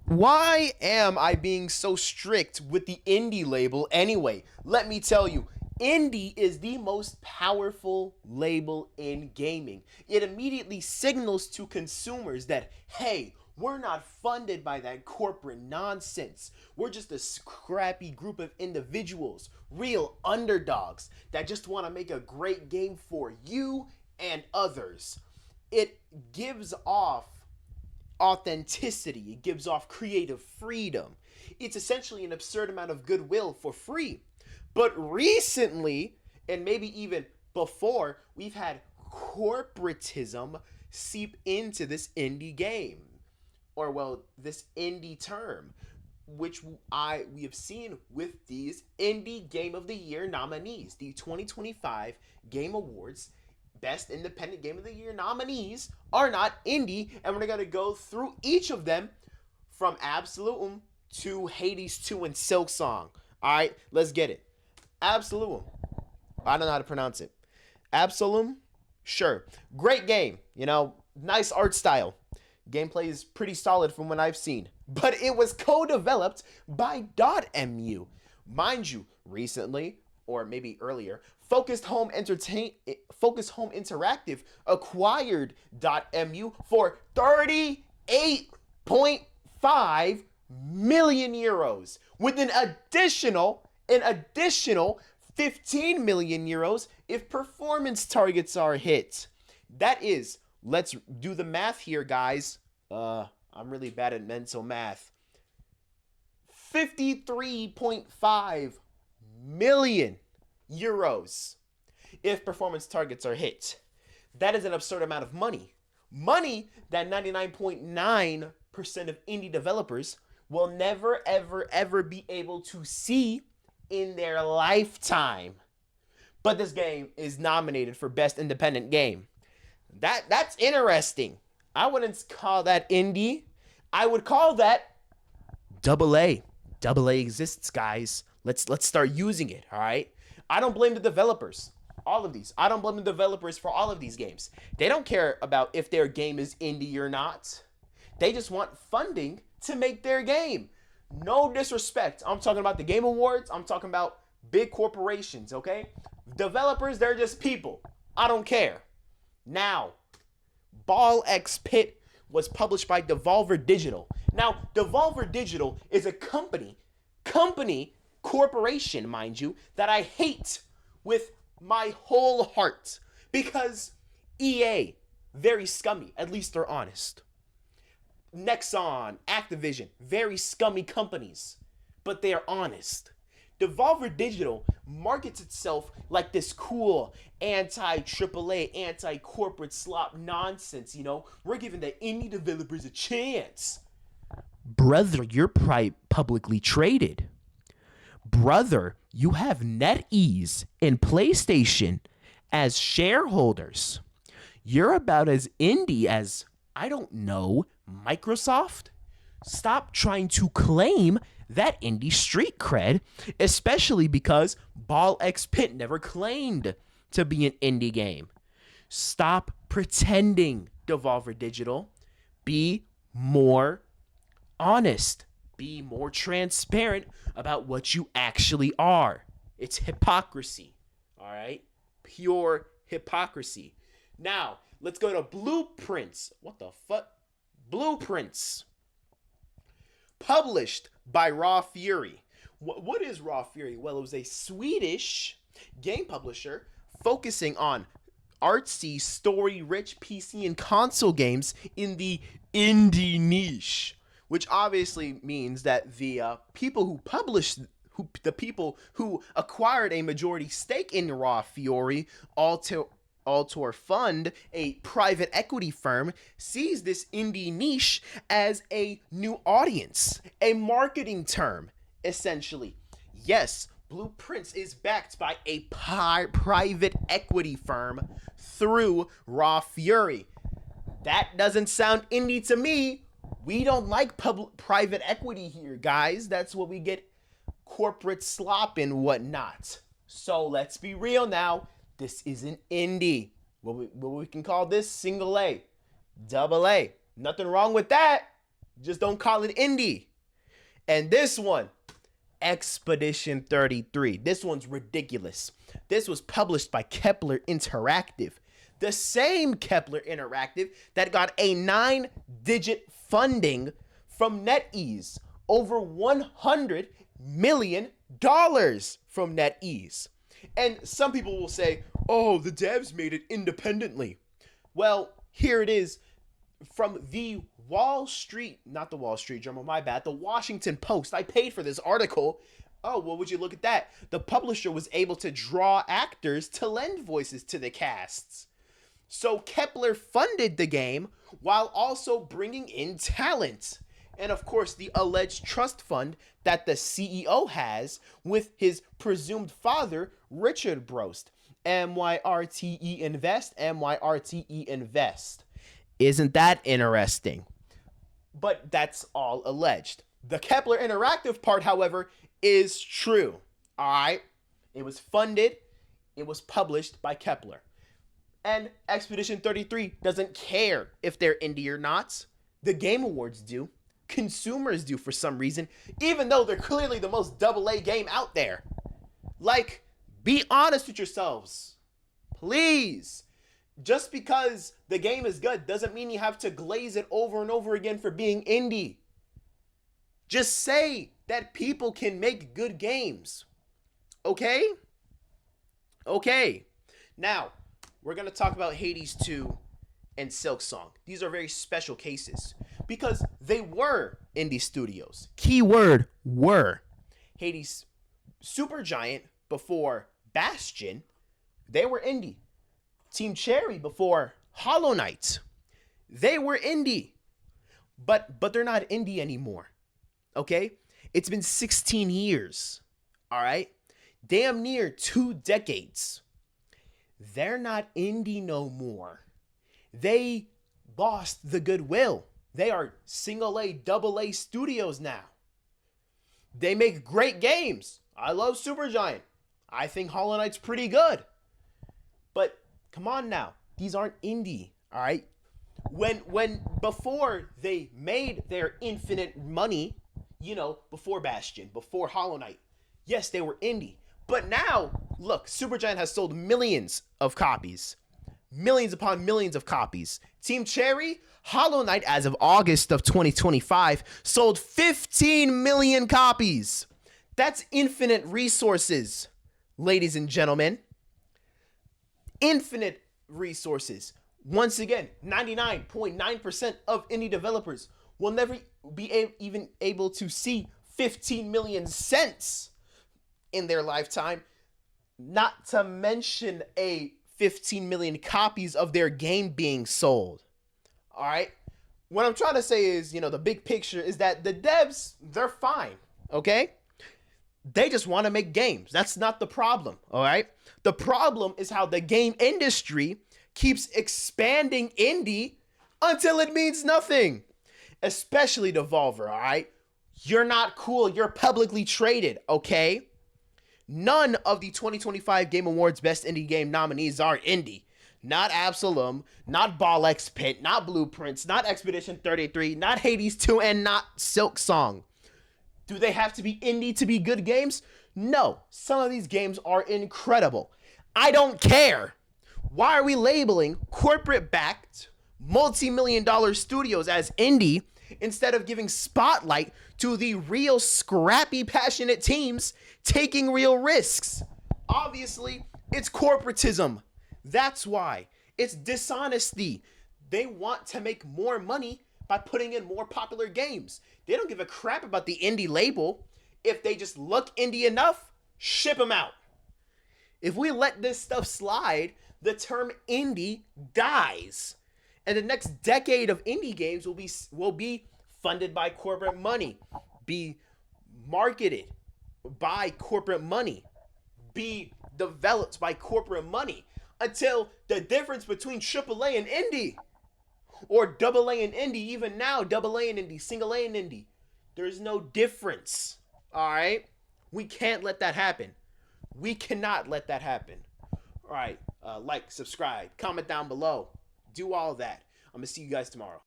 Why am I being so strict with the indie label anyway? Let me tell you, indie is the most powerful label in gaming. It immediately signals to consumers that, hey, we're not funded by that corporate nonsense. We're just a scrappy group of individuals, real underdogs that just want to make a great game for you and others. It gives off authenticity, it gives off creative freedom. It's essentially an absurd amount of goodwill for free. But recently, and maybe even before, we've had corporatism seep into this indie game, or well, this indie term, which we have seen with these indie game of the year nominees, the 2025 Game Awards. Best Independent Game of the Year nominees are not indie, and we're going to go through each of them from Absolum to Hades 2 and Silksong. All right, let's get it. Absolum. I don't know how to pronounce it. Absolum? Sure. Great game. Nice art style. Gameplay is pretty solid from what I've seen. But it was co-developed by .mu. Mind you, recently, or maybe earlier, Focused Home Interactive acquired .mu for 38.5 million euros, with an additional 15 million euros if performance targets are hit. That is, let's do the math here, guys. I'm really bad at mental math. 53.5 million euros if performance targets are hit. That is an absurd amount of money. Money that 99.9% of indie developers will never, ever, ever be able to see in their lifetime. But this game is nominated for Best Independent Game. That's interesting. I wouldn't call that indie. I would call that double A. Double A exists, guys. Let's start using it, all right? I don't blame the developers. All of these. I don't blame the developers for all of these games. They don't care about if their game is indie or not. They just want funding to make their game. No disrespect. I'm talking about the Game Awards. I'm talking about big corporations, okay? Developers, they're just people. I don't care. Now, Ball X Pit was published by Devolver Digital. Now, Devolver Digital is a corporation, mind you, that I hate with my whole heart, because EA, very scummy, at least they're honest. Nexon, Activision, very scummy companies, but they are honest. Devolver Digital markets itself like this cool anti-AAA, anti-corporate slop nonsense, We're giving the indie developers a chance. Brother, you're publicly traded. Brother, you have NetEase and PlayStation as shareholders. You're about as indie as, I don't know, Microsoft? Stop trying to claim that indie street cred, especially because Ball X Pit never claimed to be an indie game. Stop pretending, Devolver Digital. Be more honest. Be more transparent about what you actually are. It's hypocrisy, all right? Pure hypocrisy. Now, let's go to Blueprints. What the fuck? Blueprints. Published by Raw Fury. What is Raw Fury? Well, it was a Swedish game publisher focusing on artsy, story-rich PC and console games in the indie niche, which obviously means that the people who acquired a majority stake in Raw Fury, Altor Fund, a private equity firm, sees this indie niche as a new audience, a marketing term, essentially. Yes, Blueprints is backed by a private equity firm through Raw Fury. That doesn't sound indie to me. We don't like private equity here, guys. That's what we get, corporate slop and whatnot. So let's be real now. This isn't indie. What we can call this single A, double A. Nothing wrong with that. Just don't call it indie. And this one, Expedition 33. This one's ridiculous. This was published by Kepler Interactive. The same Kepler Interactive that got a 9-digit funding from NetEase. Over $100 million from NetEase. And some people will say, oh, the devs made it independently. Well, here it is from the not the Wall Street Journal, my bad, the Washington Post. I paid for this article. Oh, well, would you look at that? The publisher was able to draw actors to lend voices to the casts. So Kepler funded the game while also bringing in talent. And of course, the alleged trust fund that the CEO has with his presumed father, Richard Brost. MYRTE Invest, MYRTE Invest. Isn't that interesting? But that's all alleged. The Kepler Interactive part, however, is true. All right? It was funded. It was published by Kepler. And Expedition 33 doesn't care if they're indie or not. The Game Awards do. Consumers do for some reason, even though they're clearly the most AA game out there. Like, be honest with yourselves. Please. Just because the game is good doesn't mean you have to glaze it over and over again for being indie. Just say that people can make good games. Okay? Okay. Now, we're going to talk about Hades 2 and Silksong. These are very special cases because they were indie studios. Keyword were. Hades Supergiant before Bastion, they were indie. Team Cherry before Hollow Knight, they were indie. But they're not indie anymore. Okay? It's been 16 years. All right? Damn near 2 decades. They're not indie no more. They lost the goodwill. They are single A, double A studios now. They make great games. I love Supergiant. I think Hollow Knight's pretty good. But come on now. These aren't indie, all right? When before they made their infinite money, you know, before Bastion, before Hollow Knight, yes, they were indie. But now, look, Supergiant has sold millions of copies. Millions upon millions of copies. Team Cherry, Hollow Knight, as of August of 2025, sold 15 million copies. That's infinite resources, ladies and gentlemen. Infinite resources. Once again, 99.9% of indie developers will never be even able to see 15 million cents in their lifetime, not to mention a 15 million copies of their game being sold. All right? What I'm trying to say is, you know, the big picture is that the devs, they're fine, okay? They just want to make games. That's not the problem, all right? The problem is how the game industry keeps expanding indie until it means nothing. Especially Devolver, all right? You're not cool. You're publicly traded, okay? None of the 2025 Game Awards Best Indie Game nominees are indie. Not Absolum, not Ball X Pit, not Blueprints, not Expedition 33, not Hades 2, and not Silksong. Do they have to be indie to be good games? No. Some of these games are incredible. I don't care. Why are we labeling corporate-backed, multi-million-dollar studios as indie instead of giving spotlight to the real scrappy, passionate teams taking real risks? Obviously, it's corporatism. That's why. It's dishonesty. They want to make more money by putting in more popular games. They don't give a crap about the indie label. If they just look indie enough, ship them out. If we let this stuff slide, the term indie dies. And the next decade of indie games will be funded by corporate money, be marketed by corporate money, be developed by corporate money, until the difference between AAA and indie, or AA and indie, even now, AA and indie, single A and indie, there's no difference, all right? We can't let that happen. We cannot let that happen. All right, like, subscribe, comment down below, do all that. I'm going to see you guys tomorrow.